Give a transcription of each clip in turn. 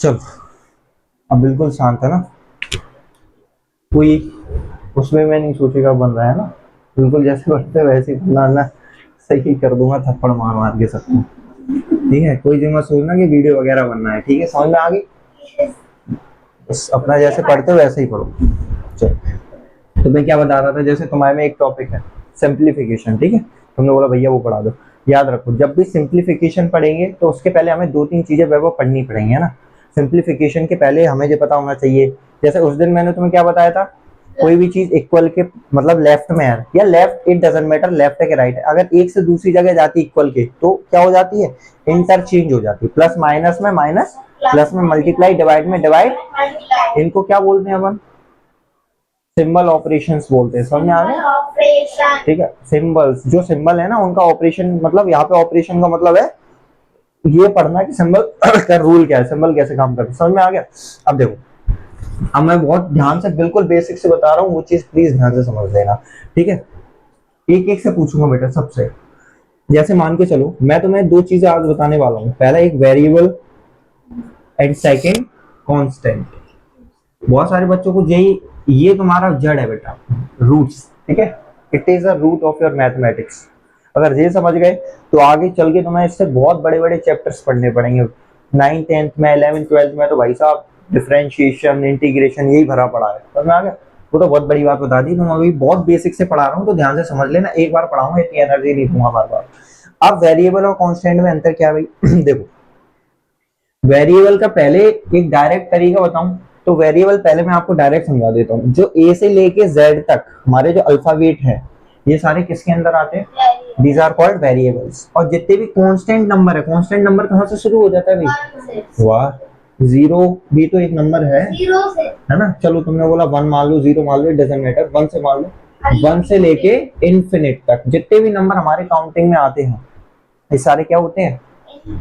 चलो, अब बिल्कुल शांत है ना, कोई उसमें मैं नहीं सोचेगा बन रहा है ना, बिल्कुल जैसे बनते वैसे ही बनना ना, सही कर दूंगा थप्पड़ मार मार के सबको। ठीक है, कोई जो मत सोचना कि वीडियो वगैरह बनना है, ठीक है, समझ में आ गई? बस अपना जैसे पढ़ते हो वैसे ही पढ़ो। चलो, तो मैं क्या बता रहा था, जैसे तुम्हारे में एक टॉपिक है सिंप्लीफिकेशन, ठीक है, तुमने बोला भैया वो पढ़ा दो। याद रखो, जब भी सिंप्लीफिकेशन पढ़ेंगे तो उसके पहले हमें दो तीन चीजें वो पढ़नी पड़ेंगी, है ना। सिंप्लीफिकेशन के पहले हमें ये पता होना चाहिए, जैसे उस दिन मैंने तुम्हें क्या बताया था, कोई भी चीज इक्वल के मतलब लेफ्ट में है या left, it doesn't matter left है कि राइट है, अगर एक से दूसरी जगह जाती है इक्वल के तो क्या हो जाती है, इंटरचेंज हो जाती है। प्लस माइनस में माइनस, प्लस में मल्टीप्लाई, डिवाइड में डिवाइड, इनको क्या बोलते हैं अपन, सिंबल ऑपरेशंस बोलते हैं। समझ में आ गया? ठीक है, सिंबल्स, जो सिंबल है ना उनका ऑपरेशन, मतलब यहाँ पे ऑपरेशन का मतलब है ये पढ़ना कि सिंबल का रूल क्या है, सिंबल कैसे काम करते हैं। समझ में आ गया? अब देखो, अब मैं बहुत ध्यान से बिल्कुल बेसिक से बता रहा हूँ, वो चीज प्लीज ध्यान से समझ लेना, ठीक है। एक एक से पूछूंगा बेटा सबसे। जैसे मान के चलो, मैं तुम्हें दो चीजें आज बताने वाला हूँ, पहला एक वेरिएबल एंड सेकेंड कांस्टेंट। बहुत सारे बच्चों को यही, ये तुम्हारा जड़ है बेटा, रूट्स, ठीक है, it is a root of your mathematics. अगर ये समझ गए तो आगे चल के तुम्हें इससे बहुत बड़े बड़े चैप्टर्स पढ़ने पड़ेंगे। 9th 10th में, 11th 12th में तो भाई साहब डिफरेंशिएशन, इंटीग्रेशन यही भरा पड़ा है। समझ में आ गया? वो तो बहुत बड़ी बात बता दी, तुम अभी बहुत बेसिक से पढ़ा रहा हूँ तो ध्यान से समझ लेना, एक बार पढ़ाऊंगा इतनी एनर्जी नहीं दूंगा बार बार। अब वेरिएबल और कांस्टेंट में अंतर क्या है भाई? देखो, वेरिएबल का पहले एक डायरेक्ट तरीका बताऊं तो वेरिएबल पहले मैं आपको डायरेक्ट समझा देता हूँ। जो ए से लेके जेड तक हमारे जो अल्फाबेट है, ये सारे किसके अंदर आते हैं? These are called variables. और जितने भी कांस्टेंट नंबर है, कांस्टेंट नंबर कहाँ से शुरू हो जाता है भाई? वाह, जीरो भी तो एक नंबर है ना। चलो तुमने बोला वन मान लो, जीरो मान लो, डजंट मैटर, वन से मान लो। वन से लेके इन्फिनिट तक जितने भी नंबर हमारे काउंटिंग में आते हैं, ये सारे क्या होते हैं?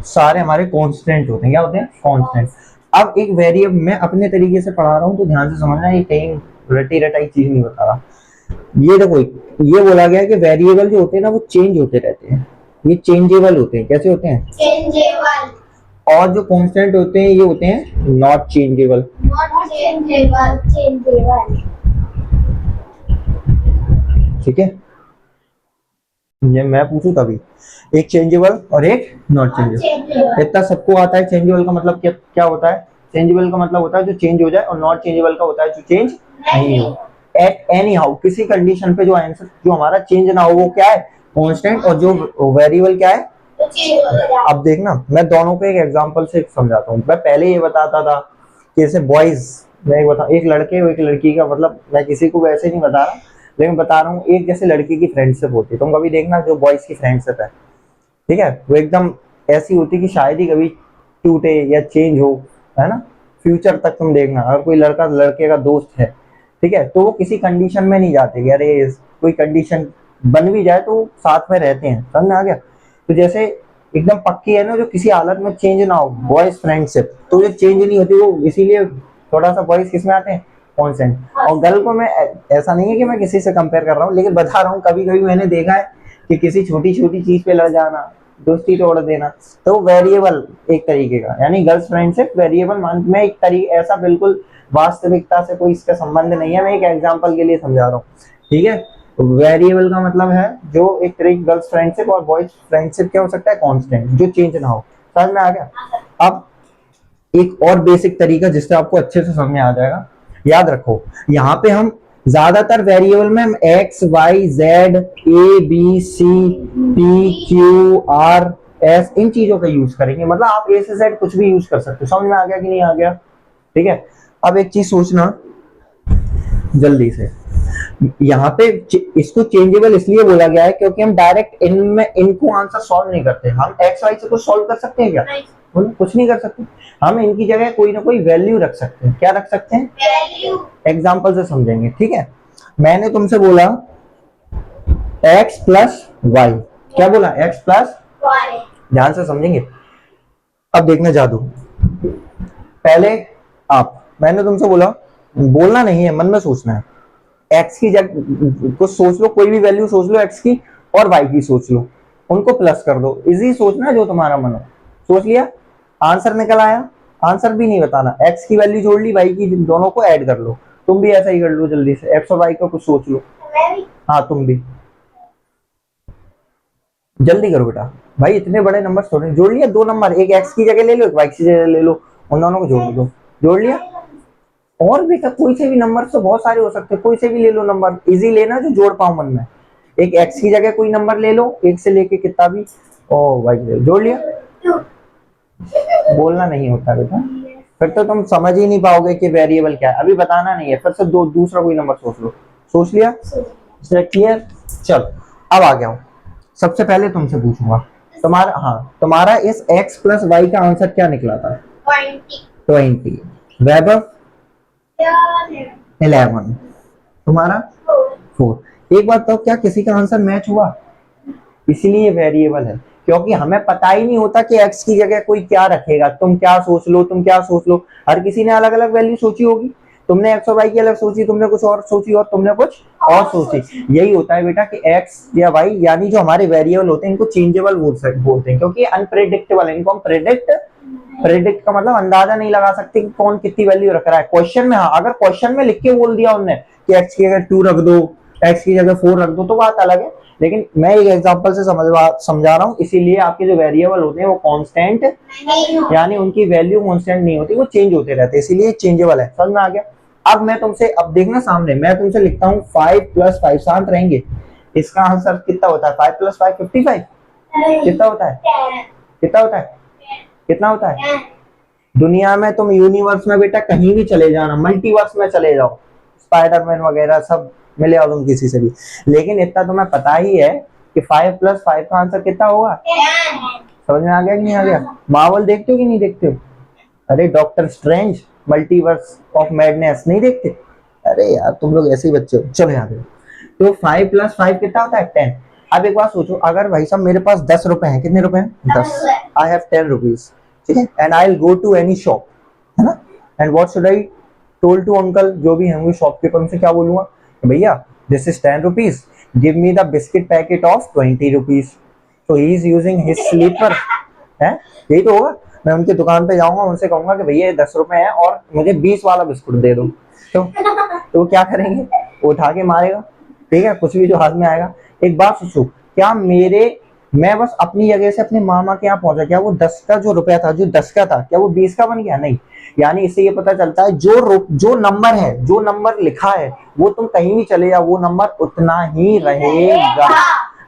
सारे हमारे कांस्टेंट होते हैं। क्या होते हैं? कांस्टेंट। अब एक वेरिएबल मैं अपने तरीके से पढ़ा रहा हूँ तो ध्यान से समझना, ये कहीं रटी रटाई चीज नहीं बता रहा। ये देखो, ये बोला गया है कि वेरिएबल जो होते हैं ना वो चेंज होते रहते हैं, ये चेंजेबल होते हैं। कैसे होते हैं? चेंजेबल। और जो कांस्टेंट होते हैं ये होते हैं not changeable. Not changeable, changeable, ठीक है। ये मैं पूछूं तभी, एक चेंजेबल और एक नॉट चेंजेबल। इतना सबको आता है। चेंजेबल का मतलब क्या क्या होता है? चेंजेबल का मतलब होता है जो चेंज हो जाए, और नॉट चेंजेबल का होता है जो चेंज नहीं हो। एट एनी हाउ, किसी कंडीशन पे जो आंसर जो हमारा चेंज ना हो वो क्या है? कांस्टेंट। और जो वेरिएबल क्या है? अब देखना, मैं दोनों को एक एग्जांपल से समझाता हूँ। मैं पहले ये बताता था कि जैसे बॉयज, मैं एक लड़के और एक लड़की का, मतलब मैं किसी को वैसे नहीं बता रहा, लेकिन बता रहा हूँ एक जैसे लड़की की फ्रेंडशिप होती है, तुम कभी देखना जो बॉयज की फ्रेंडशिप है, ठीक है, वो एकदम ऐसी होती कि शायद ही कभी टूटे या चेंज हो, है ना। फ्यूचर तक तुम देखना, अगर कोई लड़का लड़के का दोस्त है, ठीक है, तो वो किसी कंडीशन में नहीं जाते कि अरे कोई कंडीशन बन भी जाए तो साथ में रहते हैं। समझ में आ गया? तो जैसे एकदम पक्की है ना, जो किसी हालत में चेंज ना हो, बॉयज फ्रेंडशिप, तो जो चेंज नहीं होती वो इसीलिए थोड़ा सा बॉयज किस में आते हैं? कॉन्सेंट। और गर्ल को मैं, ऐसा नहीं है कि मैं किसी से कंपेयर कर रहा हूँ, लेकिन बता रहा हूँ कभी कभी मैंने देखा है कि किसी छोटी छोटी चीज पे लड़ जाना, दोस्ती तोड़ देना, तो वेरिएबल एक तरीके का, यानी गर्ल्स फ्रेंडशिप वेरिएबल मान में एक तरीके, ऐसा बिल्कुल वास्तविकता से कोई इसका संबंध नहीं है, मैं एक एग्जांपल के लिए समझा रहा हूँ, ठीक है। वेरिएबल का मतलब है जो एक तरीके गर्ल्स फ्रेंडशिप, और बॉयज फ्रेंडशिप क्या हो सकता है? कांस्टेंट, जो चेंज ना हो। समझ में आ गया? अब एक और बेसिक तरीका जिससे आपको अच्छे से समझ में आ जाएगा, याद रखो, यहाँ पे हम ज्यादातर वेरिएबल में हम X Y Z A B C P Q R S इन चीजों का यूज करेंगे, मतलब आप ए से जेड कुछ भी यूज कर सकते हो। समझ में आ गया कि नहीं आ गया? ठीक है। अब एक चीज सोचना जल्दी से, यहाँ पे इसको चेंजेबल इसलिए बोला गया है क्योंकि हम डायरेक्ट इनमें इनको आंसर सॉल्व नहीं करते। हम एक्स वाई से कुछ सॉल्व कर सकते हैं क्या? कुछ नहीं कर सकते। हम इनकी जगह कोई ना कोई वैल्यू रख सकते हैं। क्या रख सकते हैं? वैल्यू। एग्जाम्पल से समझेंगे, ठीक है। मैंने तुमसे बोला x प्लस वाई, क्या बोला? x plus y. ध्यान से समझेंगे। अब देखना जादू, पहले आप, मैंने तुमसे बोला, बोलना नहीं है, मन में सोचना है, एक्स की जगह को सोच लो, कोई भी वैल्यू सोच लो एक्स की, और वाई की सोच लो, उनको प्लस कर दो। इजी सोचना जो तुम्हारा मन हो। सोच लिया? आंसर निकल आया, आंसर भी नहीं बताना, एक्स की वैल्यू जोड़ ली, वाई की, दोनों को ऐड कर लो। तुम भी ऐसा ही कर लो जल्दी से, एक्स और वाई का कुछ सोच लो। हाँ तुम भी जल्दी करो बेटा, भाई इतने बड़े नंबर थोड़े। जोड़ लिया दो नंबर, एक एक्स की जगह ले लो, एक वाई की जगह ले लो, उन दोनों को जोड़ दो। जोड़ लिया। और बेटा कोई से भी नंबर तो बहुत सारे हो सकते हैं, कोई से भी ले लो नंबर, इजी लेना जो जोड़ पाओ मन में। एक एक्स की जगह कोई नंबर ले लो, एक से लेके कितना भी। ओ भाई जोड़ लिया। बोलना नहीं होता बेटा, फिर तो तुम समझ ही नहीं पाओगे कि वेरिएबल क्या है। अभी बताना नहीं है, फिर से दूसरा कोई नंबर सोच लो। सोच लिया? क्लियर? चल अब आ गया हूँ, सबसे पहले तुमसे पूछूंगा, तुम्हारा, हाँ तुम्हारा इस x प्लस वाई का आंसर क्या निकला था? 20। वैभव? 11। तुम्हारा? 4। एक बात तो, क्या किसी का आंसर मैच हुआ? इसीलिए वेरिएबल है, क्योंकि हमें पता ही नहीं होता कि x की जगह कोई क्या रखेगा। तुम क्या सोच लो, तुम क्या सोच लो, हर किसी ने अलग अलग वैल्यू सोची होगी। तुमने x और y की अलग सोची, तुमने कुछ और सोची, और तुमने कुछ और सोची। यही होता है बेटा कि x या y यानी जो हमारे वेरिएबल होते हैं इनको चेंजेबल बोलते हैं, क्योंकि अनप्रेडिक्टेबल है। इनको हम प्रेडिक्ट का मतलब अंदाजा नहीं लगा सकते कि कौन कितनी वैल्यू रख रहा है। क्वेश्चन में, हाँ अगर क्वेश्चन में लिख के बोल दिया उनने कि x की जगह 2 रख दो, x की जगह 4 रख दो, तो बात अलग है। लेकिन मैं एक एग्जांपल से समझा रहा हूँ, इसीलिए आपके जो वेरिएबल होते हैं वो कांस्टेंट, यानी उनकी वैल्यू कांस्टेंट नहीं होती, वो चेंज होते रहते हैं, इसीलिए चेंजेबल है। समझ में आ गया? अब मैं तुमसे, अब देखना सामने, मैं तुमसे लिखता हूँ 5 + 5 शांत रहेंगे, इसका आंसर कितना होता है? 5 + 5 55। कितना होता है? कितना होता है? कितना होता है? दुनिया में तुम यूनिवर्स में बेटा कहीं भी चले जाना, मल्टीवर्स में चले जाओ, स्पाइडरमैन वगैरह सब मिले और तुम किसी से भी, लेकिन इतना तुम्हें पता ही है कि 5 + 5 का आंसर कितना होगा? समझ में आ गया कि नहीं आ गया? मार्वल देखते हो कि नहीं देखते हो? अरे doctor strange, multiverse of madness नहीं देखते? अरे यार तुम लोग ऐसे ही बच्चे हो। चलो यहाँ पे, तो 5 + 5 कितना होता है? 10। अब एक बात सोचो, अगर भाई साहब मेरे पास 10 रुपए हैं, कितने रुपए हैं? 10। आई हैव 10 रुपीज, ठीक है, and I will go to any shop, है ना, and what should I told to uncle, जो भी होंगे शॉपकीपर, उनसे क्या बोलूंगा? भैया this is 10 rupees, give me the biscuit packet of 20 rupees. तो he is using his slipper, है, यही तो होगा। मैं उनकी दुकान पे जाऊंगा, उनसे कहूंगा कि भैया ये 10 रुपए है और मुझे 20 वाला बिस्कुट दे दो, तो क्या करेंगे? वो उठा के मारेगा, ठीक है, कुछ भी जो हाथ में आएगा। एक बात सोचो, क्या मैं बस अपनी जगह से अपने मामा के यहाँ पहुंचा, क्या वो 10 का जो रुपया था, जो 10 का था, क्या वो 20 का बन गया? नहीं। यानी इससे ये पता चलता है जो नंबर है, जो नंबर लिखा है, वो तुम कहीं भी चले जाओ, वो नंबर उतना ही रहेगा।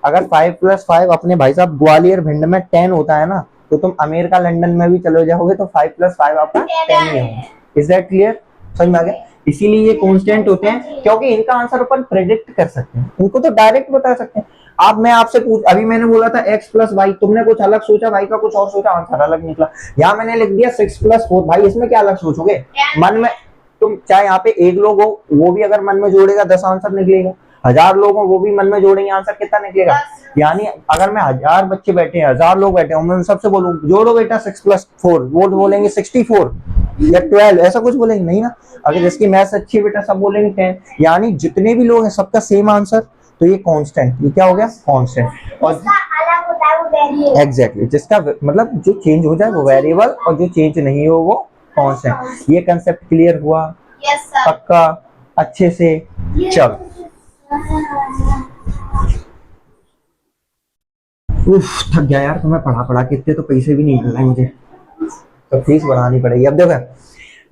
अगर 5 + 5 अपने भाई साहब ग्वालियर भिंड में 10 होता है ना, तो तुम अमेरिका लंदन में भी चले जाओगे तो 5 + 5 आपका 10 ही होगा। Is that clear? समझ में आ गया? इसीलिए ये कांस्टेंट होते हैं, क्योंकि इनका आंसर अपन प्रेडिक्ट कर सकते हैं, इनको तो डायरेक्ट बता सकते हैं। अब मैं आपसे पूछ, अभी मैंने बोला था x + y, तुमने कुछ अलग सोचा, y का कुछ और सोचा, आंसर अलग निकला। यहाँ मैंने लिख दिया 6 + 4, भाई इसमें क्या अलग सोचोगे मन में? तुम चाहे यहाँ पे एक लोग हो, वो भी अगर मन में जोड़ेगा 10 आंसर निकलेगा, 1000 लोग हो वो भी मन में जोड़ेंगे, आंसर कितना निकलेगा? यानी अगर मैं 1000 बच्चे बैठे हैं, 1000 लोग बैठे हैं, मैं सबसे बोलूं जोड़ो बेटा 6 + 4, वो बोलेंगे 64 या 12, ऐसा कुछ बोलेंगे नहीं ना। अगर जिसकी मैथ्स अच्छी है बेटा सब बोलेंगे 10। यानी जितने भी लोग हैं सबका सेम आंसर, तो ये कांस्टेंट, ये क्या हो गया? कांस्टेंट। और एग्जैक्टली, जिसका मतलब जो चेंज हो जाए वो वेरिएबल, और जो चेंज नहीं हो वो कांस्टेंट। ये कंसेप्ट क्लियर हुआ? पक्का? अच्छे से? चल उफ, थक गया यार, तुम्हें पढ़ा के, इतने तो पैसे भी नहीं मिल रहे मुझे, तो फीस बढ़ानी पड़ेगी। अब देखो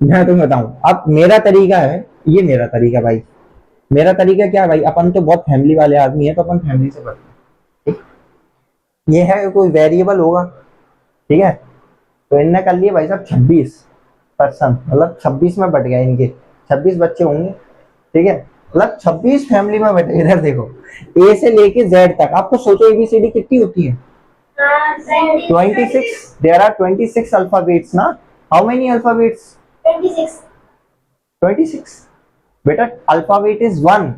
मैं तुम्हें बताऊं, अब मेरा तरीका है, ये मेरा तरीका भाई, मेरा तरीका क्या है भाई, अपन तो बहुत फैमिली वाले आदमी है, तो अपन फैमिली से पढ़ते हैं। ये है कोई वेरिएबल होगा, ठीक है, तो इनने कर लिए भाई साहब 26 पर्सन, मतलब 26 में बट गए इनके, 26 बच्चे होंगे, ठीक है, मतलब 26 फैमिली में बटे। इधर देखो, ए से लेके जेड तक, आपको सोचो एबीसीडी कितनी होती है? 26। देयर आर 26 अल्फाबेट्स ना। How many alphabets? 26। बेटा अल्फाबेट इज 1,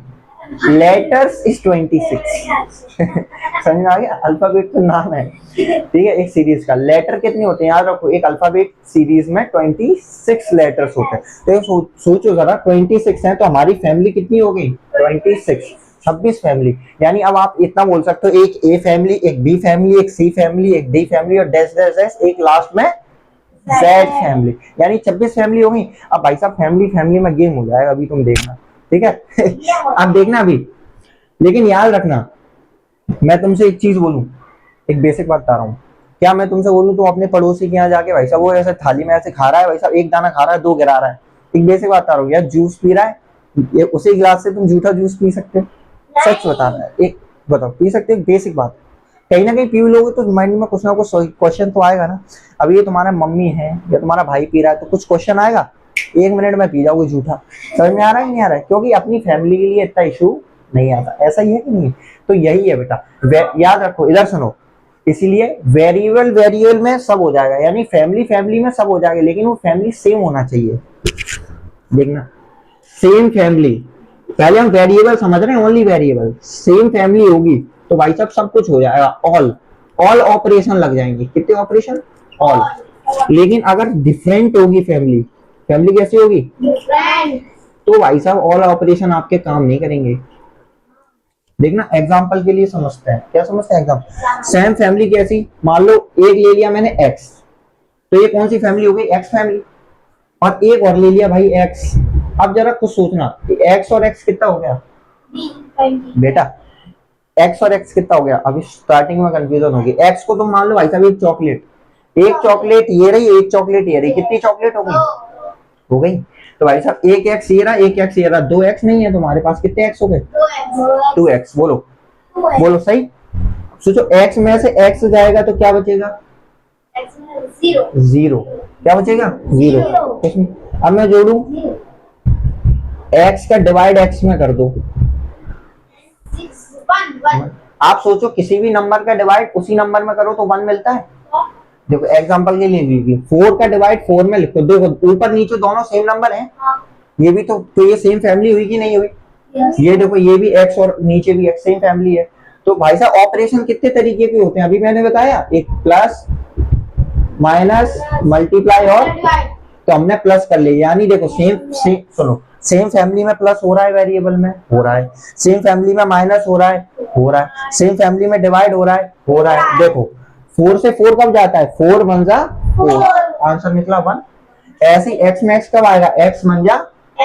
लेटर्स इज 26। समझ में आ गया? अल्फाबेट तो नाम है, ठीक है, एक सीरीज का। लेटर कितने होते हैं याद रखो, एक अल्फाबेट सीरीज में 26 लेटर्स होते हैं। तो सोचो जरा, 26 है तो हमारी फैमिली कितनी हो गई? 26, 26 फैमिली। यानी अब आप इतना बोल सकते हो, एक ए फैमिली, एक बी फैमिली, एक सी फैमिली, एक डी फैमिली, और डैश डैश डैश, एक लास्ट में जेड फैमिली, यानी 26 फैमिली होगी। अब भाई साहब फैमिली फैमिली में गेम हो जाएगा, अभी तुम देखना, ठीक है। अब देखना अभी, लेकिन याद रखना, मैं तुमसे एक चीज बोलूं, एक बेसिक बात बता रहा हूँ। क्या मैं तुमसे बोलूं तो अपने पड़ोसी के यहाँ जाके भाई साहब वो ऐसे थाली में ऐसे खा रहा है, भाई साहब एक दाना खा रहा है, दो गिरा रहा है, एक बेसिक बात बता रहा हूँ, यार जूस पी रहा है, ये उसी गिलास से तुम जूठा जूस पी सकते हो? सच बता रहा है, एक बताओ पी सकते हो? बेसिक बात, कहीं ना कहीं पी लोगे तो माइंड में कुछ ना कुछ क्वेश्चन तो आएगा ना। अब ये तुम्हारा मम्मी है या तुम्हारा भाई पी रहा है तो कुछ क्वेश्चन आएगा? 1 मिनट में पी जाओगे जूठा। समझ में आ रहा है नहीं आ रहा है? क्योंकि अपनी फैमिली के लिए इतना इशू नहीं आता, ऐसा ही है कि नहीं? तो यही है बेटा, याद रखो, इधर सुनो। इसीलिए वेरिएबल वेरिएबल में सब हो जाएगा, यानी फैमिली फैमिली में सब हो जाएगा, लेकिन वो फैमिली सेम होना चाहिए। देखना, सेम फैमिली, पहले हम वेरिएबल समझ रहे हैं, ओनली वेरिएबल, सेम फैमिली होगी तो भाई साहब सब कुछ हो जाएगा, ऑल ऑल ऑपरेशन लग जाएंगे। कितने ऑपरेशन? ऑल। लेकिन अगर डिफरेंट होगी फैमिली, फैमिली कैसी होगी? तो भाई साहब ऑल ऑपरेशन आपके काम नहीं करेंगे। देखना एग्जांपल के लिए समझते हैं, क्या समझते हैं एग्जांपल। सेम फैमिली कैसी, मान लो एक ले लिया मैंने एक्स, तो ये कौन सी फैमिली हो गई? X family. और एक और ले लिया भाई एक्स। अब जरा कुछ सोचना, एक्स और एक्स कितना हो गया बेटा? एक्स और एक्स कितना हो गया? अभी स्टार्टिंग में कंफ्यूजन होगी। एक्स को तुम मान लो भाई साहब एक चॉकलेट, एक चॉकलेट ये रही, एक चॉकलेट ये रही, कितनी चॉकलेट हो गई? हो गई। तो भाई साहब एक एक्स ये रहा, एक एक्स ये रहा, दो एक्स नहीं है तुम्हारे पास, कितने एक्स हो गए? 2x। बोलो बोलो सही। सोचो एक्स में से एक्स जाएगा तो क्या बचेगा? जीरो। क्या बचेगा? जीरो। अब मैं जोड़ू, एक्स का डिवाइड एक्स में कर दो। आप सोचो किसी भी नंबर का डिवाइड उसी नंबर में करो तो 1 मिलता है। देखो एग्जांपल के लिए 4 का डिवाइड 4 में लिखो, देखो ऊपर नीचे दोनों सेम नंबर हैं, ये भी तो ये सेम फैमिली हुई कि नहीं हुई? ये देखो ये भी एक्स और नीचे भी एक्स, सेम फैमिली है। तो भाई साहब ऑपरेशन कितने तरीके के होते हैं अभी मैंने बताया, एक प्लस माइनस मल्टीप्लाई और, तो हमने प्लस कर लिया, यानी देखो सेम सेम सुनो, सेम फैमिली में प्लस हो रहा है, वेरिएबल में हो रहा है, सेम फैमिली में माइनस हो रहा है, हो रहा है, सेम फैमिली में डिवाइड हो रहा है, हो रहा है। देखो 4 से 4 कब जाता है? 4 1 जा 4, आंसर निकला 1। ऐसे एक्स में एक्स कब आएगा? एक्स 1 जा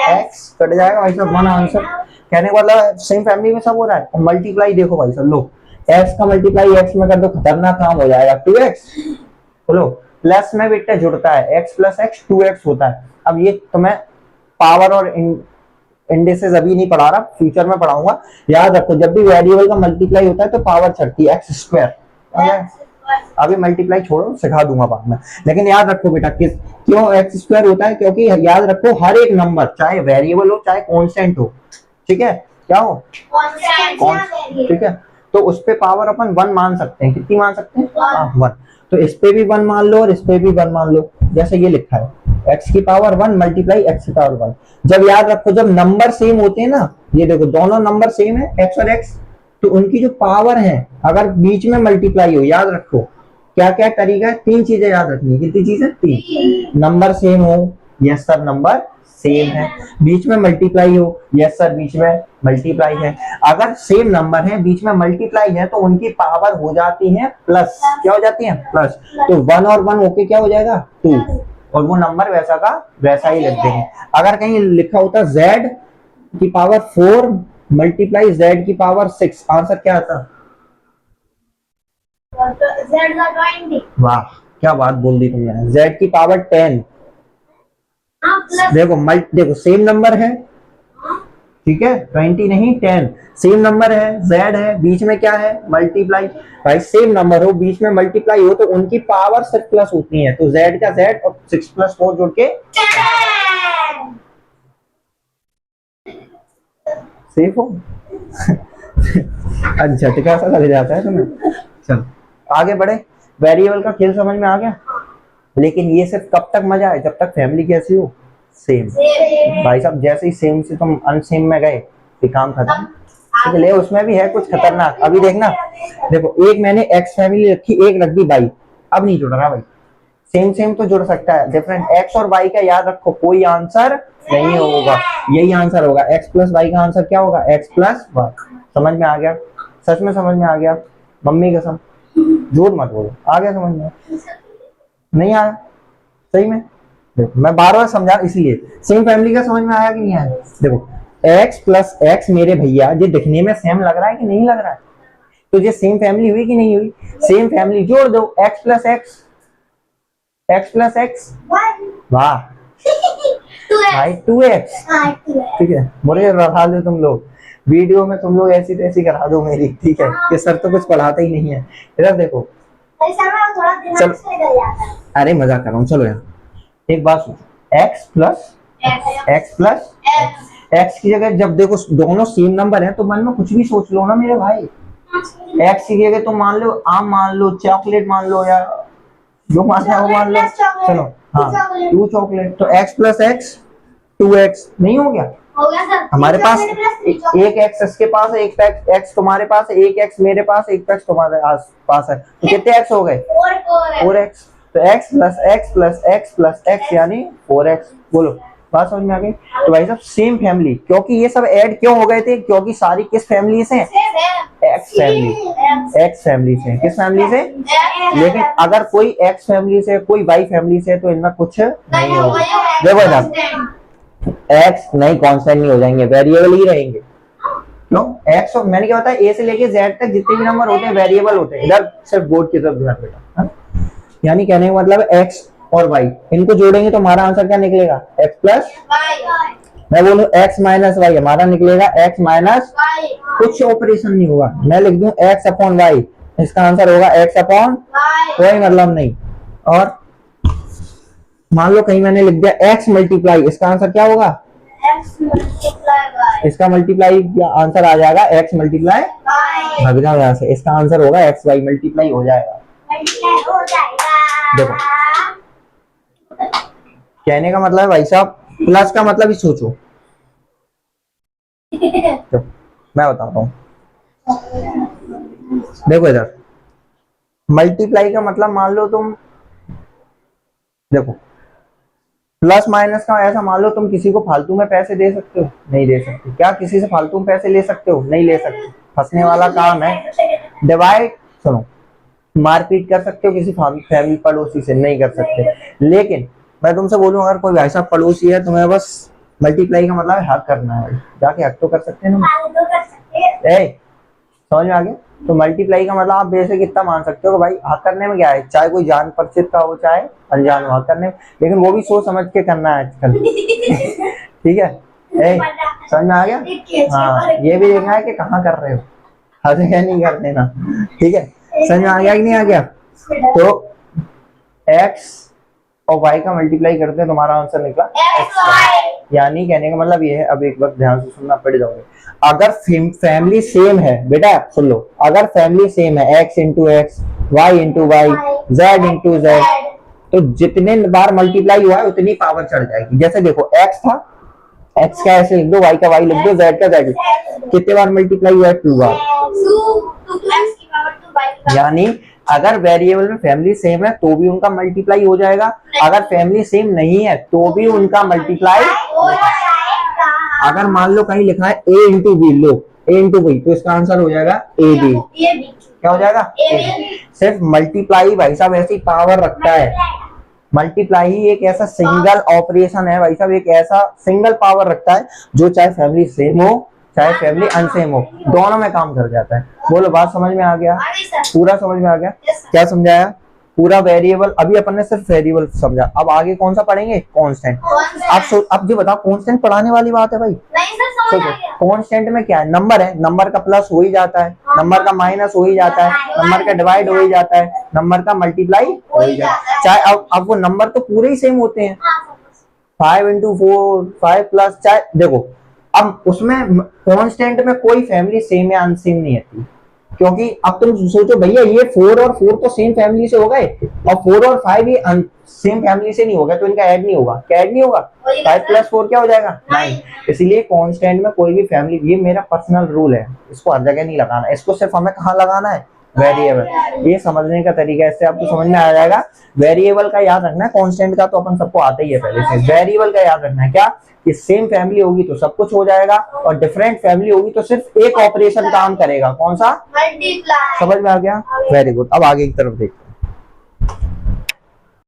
एक्स, कट जाएगा भाई साहब 1 आंसर। कहने वाला सेम फैमिली में सब हो रहा है। और मल्टीप्लाई देखो भाई साहब, लो एक्स का मल्टीप्लाई एक्स में कर दो, खतरनाक काम हो जाएगा, 2x। बोलो प्लस में बेटा जुड़ता है, x प्लस x 2x होता है। अब ये तो मैं पावर और इंडिसेस अभी नहीं पढ़ा रहा, फ्यूचर में पढ़ाऊंगा। याद रखो जब भी वेरिएबल का मल्टीप्लाई होता है तो पावर चढ़ती है, एक्स स्क्वायर। अभी मल्टीप्लाई छोड़ो, सिखा दूंगा बाद में, लेकिन याद रखो बेटा क्यों एक्स स्क्वायर होता है? क्योंकि याद रखो हर एक नंबर चाहे वेरिएबल हो चाहे कांस्टेंट हो, ठीक है, क्या हो? ठीक है, तो उस पे पावर अपन 1 मान सकते हैं। कितनी मान सकते हैं? 1। तो इस पे भी 1 मान लो और इस पे भी 1 मान लो, जैसे ये लिखा है x की पावर 1 मल्टीप्लाई x की पावर 1। जब याद रखो जब नंबर सेम होते हैं ना, ये देखो दोनों नंबर सेम है x और x, तो उनकी जो पावर है अगर बीच में मल्टीप्लाई हो, याद रखो क्या क्या तरीका है? 3 चीजें याद रखनी है। कितनी चीजें? 3। नंबर सेम हो, यस सर नंबर सेम है। बीच में मल्टीप्लाई हो, यस सर बीच में मल्टीप्लाई है। अगर सेम नंबर है बीच में मल्टीप्लाई है तो उनकी पावर हो जाती है प्लस। क्या हो जाती है? प्लस। तो 1 और 1 होके क्या हो जाएगा? 2, और वो नंबर वैसा का वैसा ही लिख देंगे। अगर कहीं लिखा होता z की पावर 4 मल्टीप्लाई z की पावर 6, आंसर क्या आता? वाह क्या बात बोल दी तुमने, z की पावर 10। देखो सेम नंबर है, ठीक है, 20 नहीं 10, सेम नंबर है, z है, बीच में क्या है? मल्टीप्लाई। भाई सेम नंबर हो बीच में मल्टीप्लाई हो तो उनकी पावर सिर्फ प्लस होती है, तो z का z और 6 + 4 जोड़ के सेफ हो। अच्छा तो कैसा लग जाता है तुम्हें? चलो आगे बढ़े, वेरिएबल का खेल समझ में आ गया। लेकिन ये सिर्फ कब तक मजा है? जब तक फैमिली कैसी हो? सेम। भाई साहब जैसे ही सेम से तुम अनसेम में गए तो काम खत्म। ठीक है, ले उसमें भी है कुछ खतरनाक, अभी देखना। देखो एक मैंने एक्स फैमिली रखी, एक रख दी वाई, अब नहीं जुड़ रहा भाई। सेम सेम तो जुड़ सकता है, डिफरेंट एक्स और वाई का याद रखो कोई आंसर नहीं होगा, यही आंसर होगा। एक्स प्लस वाई का आंसर क्या होगा? X plus y. समझ में आ गया? सच में समझ में आ गया? मम्मी कसम झूठ मत बोलो, आ गया समझ में? नहीं आया? सही में देखो मैं बार बार समझा, इसलिए सेम फैमिली का समझ में आया कि नहीं आया। देखो x प्लस एक्स मेरे भैया, ये दिखने में सेम लग रहा है कि नहीं लग रहा है? तो ये सेम फैमिली हुई कि नहीं हुई? सेम फैमिली जोड़ दो, x plus x, x plus x, वाह भाई 2x, ठीक है। मुझे रखा दो तुम लोग वीडियो में, तुम लोग ऐसी तैसी करा दो मेरी, ठीक है, कि सर तो कुछ पढ़ाता ही नहीं है। इधर देखो चलो, अरे मजाक कर रहा हूँ, चलो यार एक बात सोचो, x प्लस एक्स की जगह जब देखो दोनों सेम नंबर है तो मन में कुछ भी सोच लो ना मेरे भाई। एक्स की जगह तो मान लो आम, मान लो चॉकलेट, मान लो या जो मानना है वो मान लो, चलो हाँ 2 चॉकलेट। तो x प्लस एक्स 2x नहीं हो गया? सर। हमारे पास एक एक्स इसके पास है, एक एक्स तुम्हारे पास है, एक एक्स मेरे पास, एक एक्स तुम्हारे पास है, तो कितने एक्स हो गए? 4x। तो x plus x plus x plus x यानी 4x। बोलो बात समझ में आ गई? तो भाई साहब सेम फैमिली, क्योंकि ये सब ऐड क्यों हो गए थे? क्योंकि सारी किस फैमिली से? एक्स फैमिली से। किस फैमिली से? लेकिन अगर कोई एक्स फैमिली से कोई वाई फैमिली से तो इनमें कुछ नहीं होगा। देखो साहब एक्स नहीं कांस्टेंट नहीं हो जाएंगे, वेरिएबल ही रहेंगे। क्यों? एक्स और मैंने क्या बताया, ए से लेके जेड तक जितने भी नंबर होते हैं वेरिएबल होते हैं। इधर सिर्फ बोर्ड की तरफ ध्यान बेटा, यानी कहने का मतलब एक्स और वाई इनको जोड़ेंगे तो हमारा आंसर क्या निकलेगा? एक्स प्लस, मैं बोलूं एक्स माइनस वाई, हमारा निकलेगा एक्स माइनस, कुछ ऑपरेशन नहीं होगा, मैं लिख दूं एक्स अपॉन वाई, इसका आंसर होगा एक्स अपॉन, कोई मतलब नहीं। और मान लो कहीं मैंने लिख दिया एक्स मल्टीप्लाई, इसका आंसर क्या होगा? इसका मल्टीप्लाई आंसर आ जाएगा एक्स मल्टीप्लाई, भाग जाओ यहाँ से, इसका आंसर होगा एक्स वाई मल्टीप्लाई हो जाएगा। देखो कहने का मतलब है भाई साहब, प्लस का मतलब ही सोचो। तो मैं बताता हूँ, देखो इधर मल्टीप्लाई का मतलब मान लो तुम, देखो प्लस माइनस का ऐसा मान लो तुम किसी को फालतू में पैसे दे सकते हो? नहीं दे सकते। क्या किसी से फालतू में पैसे ले सकते हो? नहीं ले सकते। फंसने वाला काम है। डिवाइड, सुनो, मारपीट कर सकते हो किसी फैमिली पड़ोसी से? नहीं कर सकते। लेकिन मैं तुमसे बोलूं अगर कोई भाई साहब पड़ोसी है, तुम्हें बस मल्टीप्लाई का मतलब हक करना है, जाके हक तो कर सकते हैं ना। समझ में आ गया? तो मल्टीप्लाई का मतलब आप बेसिक इतना मान सकते हो कि भाई हक करने में क्या है, चाहे कोई जान परिचित का हो चाहे अनजान हो, हक करने में, लेकिन वो भी सोच समझ के करना है आजकल। ठीक है, समझ में आ गया? हाँ, ये भी देखना है कि कहाँ कर रहे हो, हद है नहीं कर देना। ठीक है, समझ में आ गया कि नहीं आ गया? तो x और y का मल्टीप्लाई करते हैं, तुम्हारा आंसर निकला x। यानी कहने का मतलब ये है, अब एक बार ध्यान से सुनना, पड़ जाओगे। अगर फैमिली सेम है बेटा, सुन लो, अगर फैमिली सेम है x into x, y into y, z into z, तो जितने बार मल्टीप्लाई हुआ है उतनी पावर चढ़ जाएगी। जैसे देखो x था, x का ऐसे लिख दो, y का y लिख दो, z का z, कितने बार मल्टीप्लाई हुआ है? 2 बार। यानी अगर वेरिएबल में फैमिली सेम है तो भी उनका मल्टीप्लाई हो जाएगा, अगर फैमिली सेम नहीं है तो भी उनका मल्टीप्लाई हो जाएगा। अगर मान लो कहीं लिखा है a इंटू बी, लो a इंटू बी, तो इसका आंसर हो जाएगा ए बी। क्या हो जाएगा? सिर्फ मल्टीप्लाई भाई साहब ऐसी पावर रखता है, मल्टीप्लाई ही एक ऐसा सिंगल ऑपरेशन है भाई साहब, एक ऐसा सिंगल पावर रखता है जो चाहे फैमिली सेम हो चाहे फैमिली अनसेम हो, दोनों में काम कर जाता है। बोलो बात समझ में आ गया? पूरा समझ में आ गया? क्या समझाया? पूरा वेरिएबल, अभी अपन ने सिर्फ वेरिएबल समझा, अब आगे कौन सा पढ़ेंगे? कांस्टेंट। अब जो बताओ, कांस्टेंट पढ़ाने वाली बात है भाई। कांस्टेंट में क्या है? नंबर है, नंबर का प्लस हो ही जाता है, नंबर का माइनस हो ही जाता है, नंबर का डिवाइड हो ही जाता है, नंबर का मल्टीप्लाई हो ही जाता है। चाहे अब वो नंबर तो पूरे ही सेम होते हैं, 5 इंटू 4, 5 प्लस, चाहे देखो अब उसमें कांस्टेंट में कोई फैमिली सेम या अनसेम नहीं आती, क्योंकि अब तुम सोचो भैया ये 4 और 4 तो सेम फैमिली से हो गए, और 4 और 5 भी सेम फैमिली से नहीं हो गए, तो इनका ऐड नहीं होगा। क्या ऐड नहीं होगा? 5 प्लस 4 क्या हो जाएगा? 9। इसलिए कांस्टेंट में कोई भी फैमिली, ये मेरा पर्सनल रूल है, इसको हर जगह नहीं लगाना, इसको सिर्फ हमें कहाँ लगाना है? वेरिएबल। ये समझने का तरीका है, इससे आपको समझ में आ जाएगा। वेरिएबल का याद रखना है, कांस्टेंट का तो अपन सबको आता ही है पहले से। वेरिएबल का याद रखना है क्या, कि सेम फैमिली होगी तो सब कुछ हो जाएगा, और डिफरेंट फैमिली होगी तो सिर्फ एक ऑपरेशन काम करेगा, कौन सा? मल्टीप्लाई। समझ में आ गया? Very good. अब आगे की तरफ देखते हैं।